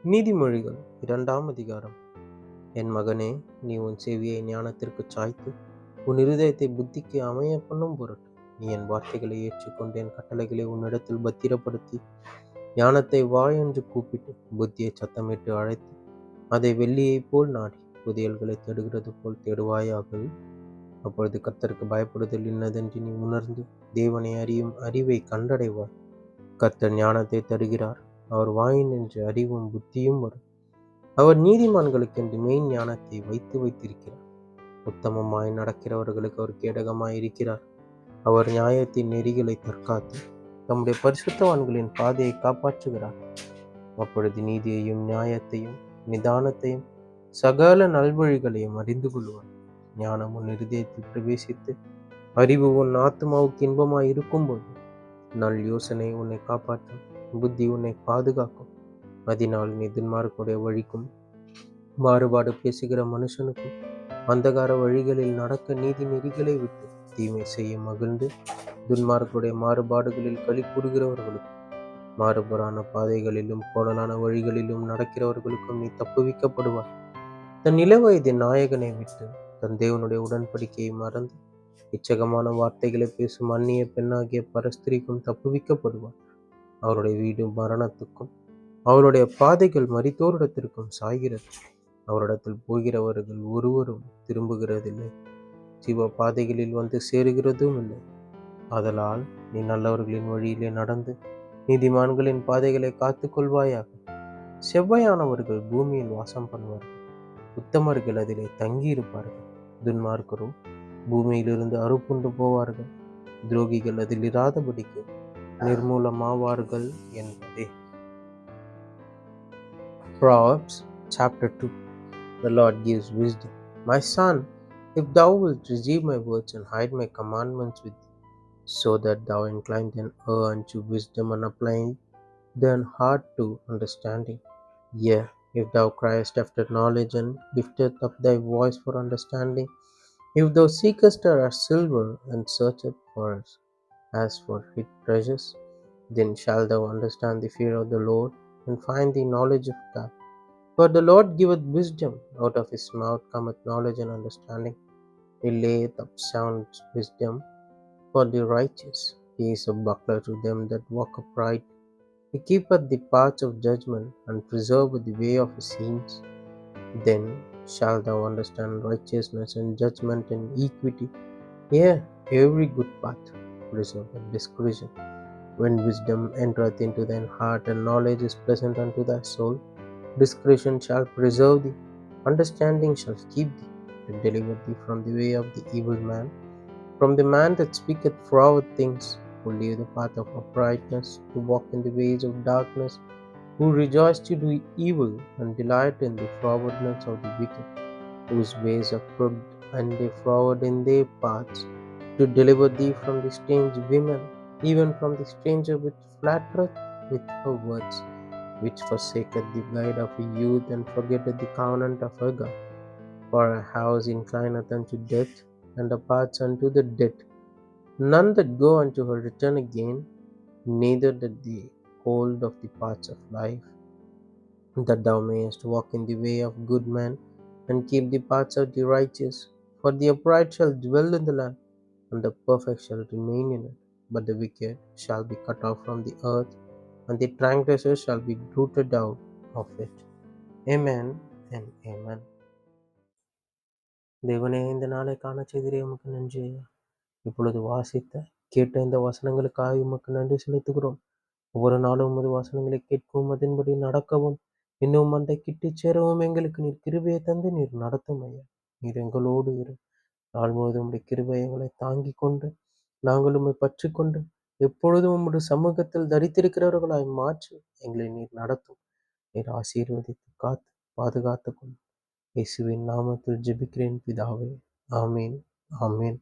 நீதிமொழிகள் 2ஆம் அதிகாரம். என் மகனே, நீ உன் செவியை ஞானத்திற்குச் சாய்த்து, உன் இருதயத்தை புத்திக்கு அமைய பண்ணும் பொருட்டு, நீ என் வார்த்தைகளை ஏற்றுக்கொண்டு என் கட்டளைகளை உன்னிடத்தில் பத்திரப்படுத்தி, ஞானத்தை வா என்று கூப்பிட்டு, புத்தியை சத்தமிட்டு அழைத்து, அதை வெள்ளியைப் போல் நாடி, புதையல்களை தேடுகிறது போல் தேடுவாயாக. அப்பொழுது கர்த்தருக்கு பயப்படுதல் இன்னதென்று நீ உணர்ந்து, தேவனை அறியும் அறிவை கண்டடைவாய். கர்த்தர் ஞானத்தை தருகிறார், அவர் வாயினின்று அறிவும் புத்தியும் வரும். அவர் நீதிமான்களுக்கென்று மெய் ஞானத்தை வைத்திருக்கிறார். உத்தமமாய் நடக்கிறவர்களுக்கு அவர் கேடகமாய் இருக்கிறார். அவர் நியாயத்தின் நெறிகளை தற்காத்து தம்முடைய பரிசுத்தவான்களின் பாதையை காப்பாற்றுகிறார். அப்பொழுது நீதியையும் நியாயத்தையும் நிதானத்தையும் சகல நல்வழிகளையும் அறிந்து கொள்வார். ஞானம் உன் இருதயத்தில் பிரவேசித்து அறிவு உன் ஆத்மாவுக்கு இன்பமாய் இருக்கும்போது நல் யோசனை உன்னை காப்பாற்றும், புத்தி உன்னை பாதுகாக்கும். அதனால் நீ துன்மார்க்குடைய வழிக்கும் மாறுபாடு பேசுகிற மனுஷனுக்கும் அந்தகார வழிகளில் நடக்க நீதி நெறிகளை விட்டு தீமை செய்ய மகிழ்ந்து துன்மார்க்குடைய மாறுபாடுகளில் களி கூறுகிறவர்களுக்கும் மாறுபாடான பாதைகளிலும் கோணலான வழிகளிலும் நடக்கிறவர்களுக்கும் நீ தப்புவிக்கப்படுவாய். தன் இளவயதின் நாயகனை விட்டு தன் தேவனுடைய உடன்படிக்கையை மறந்து இச்சகமான வார்த்தைகளை பேசும் அந்நிய பெண்ணாகிய பரஸ்திரிக்கும் தப்புவிக்கப்படுவார். அவருடைய வீடு மரணத்துக்கும் அவருடைய பாதைகள் மரித்தோரிடத்திற்கும் சாய்கிறது. அவரிடத்தில் போகிறவர்கள் ஒருவரும் திரும்புகிறதில்லை, ஜீவ பாதைகளில் வந்து சேருகிறதும் இல்லை. ஆதலால் நீ நல்லவர்களின் வழியிலே நடந்து நீதிமான்களின் பாதைகளை காத்து கொள்வாயாக. செவ்வையானவர்கள் பூமியில் வாசம் பண்ணுவார்கள், உத்தமர்கள் அதிலே தங்கியிருப்பார்கள். துன்மார்க்கரோ பூமியிலிருந்து அறுப்புண்டு போவார்கள், துரோகிகள் அதில் இராதபடிக்கு நிர்மூலமாவார்கள் என்பதே. Proverbs chapter 2. The Lord gives wisdom. My son, if thou wilt receive my words and hide my commandments with thee, so that thou incline thine ear unto wisdom and apply thine heart to understanding. Yea, if thou criest after knowledge and lifteth up thy voice for understanding, if thou seekest her as silver and searchest for us as for hid treasures, then shalt thou understand the fear of the Lord and find the knowledge of God. For the Lord giveth wisdom, out of his mouth cometh knowledge and understanding. He layeth up sound wisdom for the righteous. He is a buckler to them that walk upright. He keepeth the paths of judgment, and preserveth the way of his saints. Then shalt thou understand righteousness and judgment and equity. Yea, every good path preserveth discretion. When wisdom entereth into thine heart, and knowledge is pleasant unto thy soul, discretion shall preserve thee, understanding shall keep thee, to deliver thee from the way of the evil man, from the man that speaketh froward things, who leave the path of uprightness, to walk in the ways of darkness, who rejoice to do evil, and delight in the frowardness of the wicked, whose ways are crooked, and they froward in their paths, to deliver thee from the strange women, even from the stranger which flattereth with her words, which forsaketh the guide of a youth, and forgetteth the covenant of her God. For a house inclineth unto death, and a path unto the dead. None that go unto her return again, neither that they hold of the paths of life. That thou mayest walk in the way of good men, and keep the paths of the righteous. For the upright shall dwell in the land, and the perfect shall remain in it. But the wicked shall be cut off from the earth, and the transgressors shall be rooted out of it. Amen and amen. தேவனே, இந்த நாளை காண செய்திரே, உமக்கு நன்றி ஐயா. இப்பொழுது வாசித்த கேட்ட இந்த வசனங்களுக்காக உமக்கு நன்றி செலுத்துகிறோம். ஒவ்வொரு நாளும் உமது வசனங்களை கேட்கவும் அதன்படி நடக்கவும் இன்னும் அந்த கிட்டி சேரவும் எங்களுக்கு நீர் கிருபையை தந்து நீர் நடத்தும் ஐயா. நீர் எங்களோடு இரு. நாள் முழுவதும் உடைய கிருபை எங்களை தாங்கி கொண்டு நாங்கள் உம்மை பற்றி கொண்டு எப்பொழுதும் உம்முடைய சமூகத்தில் தரித்திருக்கிறவர்களாய் மாற்றி எங்களை நீர் நடத்தும். நீர் ஆசீர்வதித்து காத்து பாதுகாத்து கொண்டு இயேசுவின் நாமத்தில் ஜெபிக்கிறேன் பிதாவே. ஆமீன், ஆமீன்.